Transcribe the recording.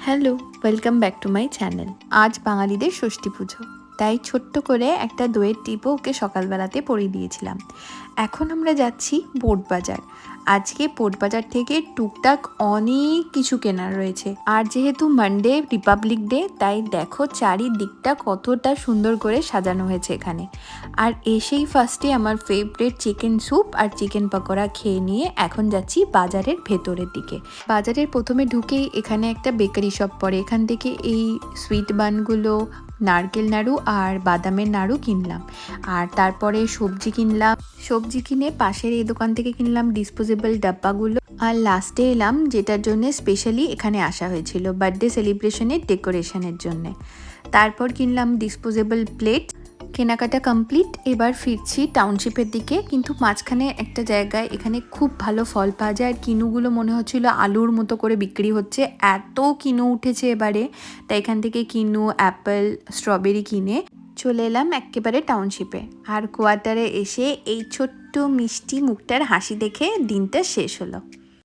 Hello, welcome back to my channel. আজ বাঙালিদের ষষ্ঠী পুজো, তাই ছোট্ট করে একটা দইয়ের টিপও ওকে সকালবেলাতে পরিয়ে দিয়েছিলাম। এখন আমরা যাচ্ছি বোটবাজার। আজকে বোটবাজার থেকে টুকটাক অনেক কিছু কেনার রয়েছে। আর যেহেতু মানডে রিপাবলিক ডে, তাই দেখো চারিদিকটা কতটা সুন্দর করে সাজানো হয়েছে এখানে। আর এসেই ফার্স্টে আমার ফেভারিট চিকেন স্যুপ আর চিকেন পকোড়া খেয়ে নিয়ে এখন যাচ্ছি বাজারের ভেতরের দিকে। বাজারের প্রথমে ঢুকেই এখানে একটা বেকারি শপ পড়ে, এখান থেকে এই সুইট বানগুলো, নারকেল নাড়ু আর বাদামের নাড়ু কিনলাম। আর তারপরে সবজি কিনলাম, সবজি কিনে পাশের এই দোকান থেকে কিনলাম ডিসপোজেবল ডাব্বাগুলো। আর লাস্টে এলাম যেটার জন্য স্পেশালি এখানে আসা হয়েছিল, বার্থডে সেলিব্রেশনের ডেকোরেশনের জন্য। তারপর কিনলাম ডিসপোজেবল প্লেট। কেনাকাটা কমপ্লিট, এবার ফিরছি টাউনশিপের দিকে। কিন্তু মাঝখানে একটা জায়গায় এখানে খুব ভালো ফল পাওয়া যায়, আর কিনুগুলো মনে হচ্ছিল আলুর মতো করে বিক্রি হচ্ছে, এত কিনু উঠেছে এবারে। তাই এখান থেকে কিনু, অ্যাপেল, স্ট্রবেরি কিনে চলে এলাম একেবারে টাউনশিপে। আর কোয়ার্টারে এসে এই ছোট্ট মিষ্টি মুখটার হাসি দেখে দিনটা শেষ হলো।